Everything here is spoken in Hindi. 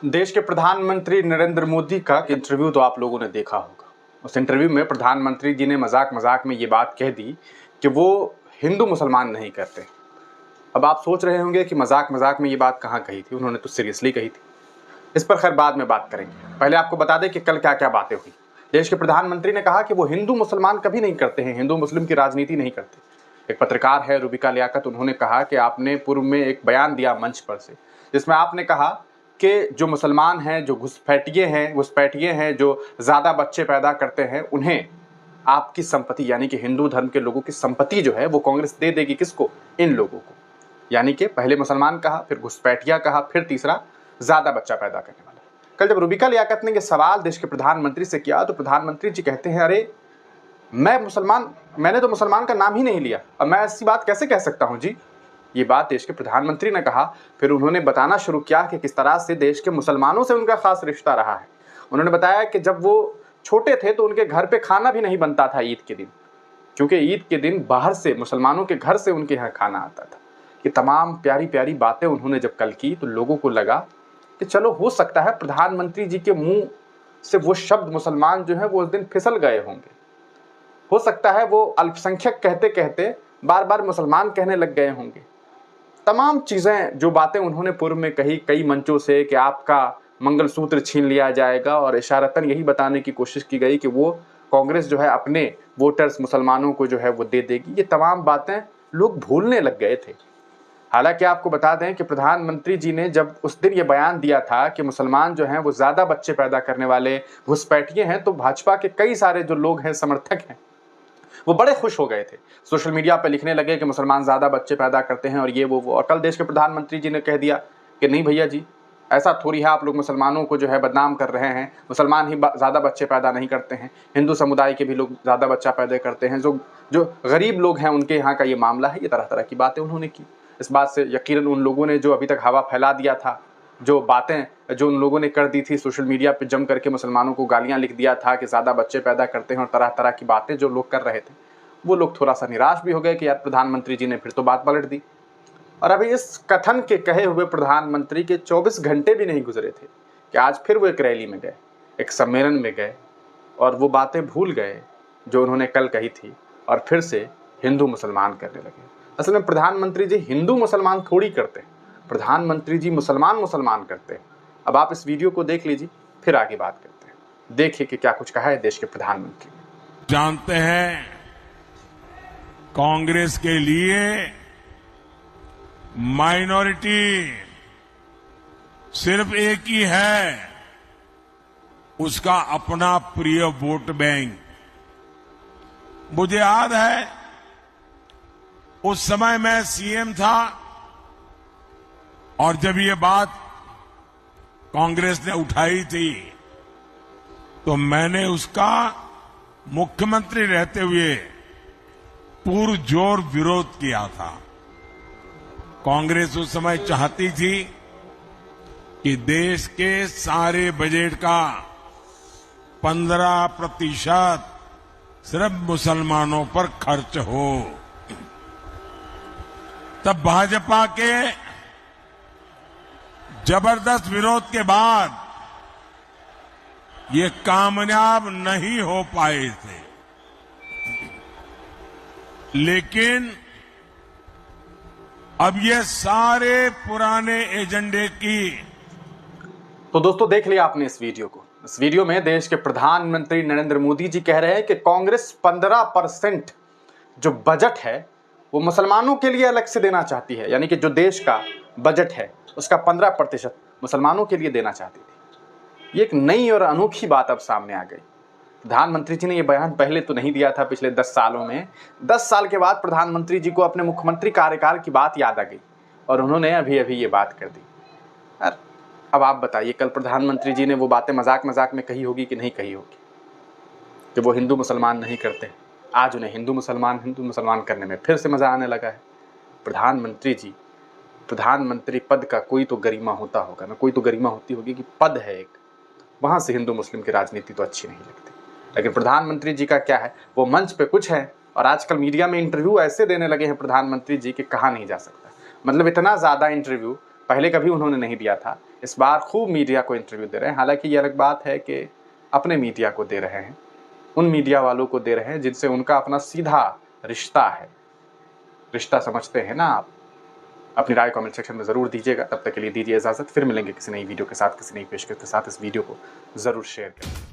देश के प्रधानमंत्री नरेंद्र मोदी का इंटरव्यू तो आप लोगों ने देखा होगा। उस इंटरव्यू में प्रधानमंत्री जी ने मजाक मजाक में ये बात कह दी कि वो हिंदू मुसलमान नहीं करते। अब आप सोच रहे होंगे कि मजाक मजाक में ये बात कहाँ कही थी, उन्होंने तो सीरियसली कही थी। इस पर खैर बाद में बात करेंगे। पहले आपको बता दें कि कल क्या क्या बातें हुई। देश के प्रधानमंत्री ने कहा कि वो हिंदू मुसलमान कभी नहीं करते हैं, हिंदू मुस्लिम की राजनीति नहीं करते। एक पत्रकार है रूबिका लियाकत, उन्होंने कहा कि आपने पूर्व में एक बयान दिया मंच पर से, जिसमें आपने कहा कि जो मुसलमान हैं, जो घुसपैठिए हैं, जो ज़्यादा बच्चे पैदा करते हैं, उन्हें आपकी संपत्ति यानी कि हिंदू धर्म के लोगों की संपत्ति जो है वो कांग्रेस दे देगी। किसको? इन लोगों को। यानी कि पहले मुसलमान कहा, फिर घुसपैठिया कहा, फिर तीसरा ज़्यादा बच्चा पैदा करने वाला। कल जब रूबिका लियाकत ने यह सवाल देश के प्रधानमंत्री से किया तो प्रधानमंत्री जी कहते हैं, अरे मैंने तो मुसलमान का नाम ही नहीं लिया, अब मैं ऐसी बात कैसे कह सकता हूं जी। ये बात देश के प्रधानमंत्री ने कहा। फिर उन्होंने बताना शुरू किया कि किस तरह से देश के मुसलमानों से उनका खास रिश्ता रहा है। उन्होंने बताया कि जब वो छोटे थे तो उनके घर पे खाना भी नहीं बनता था ईद के दिन, क्योंकि ईद के दिन बाहर से मुसलमानों के घर से उनके यहाँ खाना आता था। ये तमाम प्यारी प्यारी बातें उन्होंने जब कल की तो लोगों को लगा कि चलो हो सकता है प्रधानमंत्री जी के मुंह से वो शब्द मुसलमान जो है वो उस दिन फिसल गए होंगे। हो सकता है वो अल्पसंख्यक कहते कहते बार बार मुसलमान कहने लग गए होंगे। तमाम चीज़ें जो बातें उन्होंने पूर्व में कही कई मंचों से कि आपका मंगलसूत्र छीन लिया जाएगा, और इशारतन यही बताने की कोशिश की गई कि वो कांग्रेस जो है अपने वोटर्स मुसलमानों को जो है वो दे देगी। ये तमाम बातें लोग भूलने लग गए थे। हालांकि आपको बता दें कि प्रधानमंत्री जी ने जब उस दिन ये बयान दिया था कि मुसलमान जो हैं वो ज़्यादा बच्चे पैदा करने वाले घुसपैठिए हैं, तो भाजपा के कई सारे जो लोग हैं, समर्थक हैं, वो बड़े खुश हो गए थे। सोशल मीडिया पर लिखने लगे कि मुसलमान ज़्यादा बच्चे पैदा करते हैं और ये वो। और कल देश के प्रधानमंत्री जी ने कह दिया कि नहीं भैया जी, ऐसा थोड़ी है, आप लोग मुसलमानों को जो है बदनाम कर रहे हैं। मुसलमान ही ज़्यादा बच्चे पैदा नहीं करते हैं, हिंदू समुदाय के भी लोग ज़्यादा बच्चा पैदा करते हैं। जो गरीब लोग हैं उनके यहाँ का ये मामला है। ये तरह तरह की बातें उन्होंने की। इस बात से यकीनन उन लोगों ने जो अभी तक हवा फैला दिया था, जो बातें जो उन लोगों ने कर दी थी सोशल मीडिया पे, जम करके मुसलमानों को गालियाँ लिख दिया था कि ज़्यादा बच्चे पैदा करते हैं और तरह तरह की बातें जो लोग कर रहे थे, वो लोग थोड़ा सा निराश भी हो गए कि यार प्रधानमंत्री जी ने फिर तो बात पलट दी। और अभी इस कथन के कहे हुए प्रधानमंत्री के 24 घंटे भी नहीं गुजरे थे कि आज फिर वो एक रैली में गए, एक सम्मेलन में गए, और वो बातें भूल गए जो उन्होंने कल कही थी और फिर से हिंदू मुसलमान करने लगे। असल में प्रधानमंत्री जी हिंदू मुसलमान थोड़ी करते हैं, प्रधानमंत्री जी मुसलमान मुसलमान करते हैं। अब आप इस वीडियो को देख लीजिए, फिर आगे बात करते हैं। देखिए कि क्या कुछ कहा है देश के प्रधानमंत्री ने। जानते हैं, कांग्रेस के लिए माइनॉरिटी सिर्फ एक ही है, उसका अपना प्रिय वोट बैंक। मुझे याद है उस समय मैं सीएम था और जब ये बात कांग्रेस ने उठाई थी तो मैंने उसका मुख्यमंत्री रहते हुए पुरजोर विरोध किया था। कांग्रेस उस समय चाहती थी कि देश के सारे बजट का 15% सिर्फ मुसलमानों पर खर्च हो। तब भाजपा के जबरदस्त विरोध के बाद ये कामयाब नहीं हो पाए थे, लेकिन अब ये सारे पुराने एजेंडे की। तो दोस्तों देख लिया आपने इस वीडियो को। इस वीडियो में देश के प्रधानमंत्री नरेंद्र मोदी जी कह रहे हैं कि कांग्रेस 15% जो बजट है वो मुसलमानों के लिए अलग से देना चाहती है, यानी कि जो देश का बजट है उसका 15% मुसलमानों के लिए देना चाहती थी। ये एक नई और अनोखी बात अब सामने आ गई। प्रधानमंत्री जी ने यह बयान पहले तो नहीं दिया था पिछले 10 सालों में। 10 साल के बाद प्रधानमंत्री जी को अपने मुख्यमंत्री कार्यकाल की बात याद आ गई और उन्होंने अभी अभी ये बात कर दी। अब आप बताइए, कल प्रधानमंत्री जी ने वो बातें मजाक मजाक में कही होगी कि नहीं कही होगी कि वो हिंदू मुसलमान नहीं करते। आज उन्हें हिंदू मुसलमान करने में फिर से मजा आने लगा है। प्रधानमंत्री जी, प्रधानमंत्री पद का कोई तो गरिमा होता होगा ना, कोई तो गरिमा होती होगी कि पद है एक, वहां से हिंदू मुस्लिम की राजनीति तो अच्छी नहीं लगती। लेकिन प्रधानमंत्री जी का क्या है, वो मंच पे कुछ है और आजकल मीडिया में इंटरव्यू ऐसे देने लगे हैं प्रधानमंत्री जी कि कहा नहीं जा सकता। मतलब इतना ज़्यादा इंटरव्यू पहले कभी उन्होंने नहीं दिया था। इस बार खूब मीडिया को इंटरव्यू दे रहे हैं। हालांकि ये अलग बात है कि अपने मीडिया को दे रहे हैं, उन मीडिया वालों को दे रहे हैं जिनसे उनका अपना सीधा रिश्ता है। रिश्ता समझते हैं ना आप? अपनी राय कमेंट सेक्शन में ज़रूर दीजिएगा। तब तक के लिए दीजिए इजाज़त। फिर मिलेंगे किसी नई वीडियो के साथ, किसी नई पेशकश के साथ। इस वीडियो को ज़रूर शेयर करें।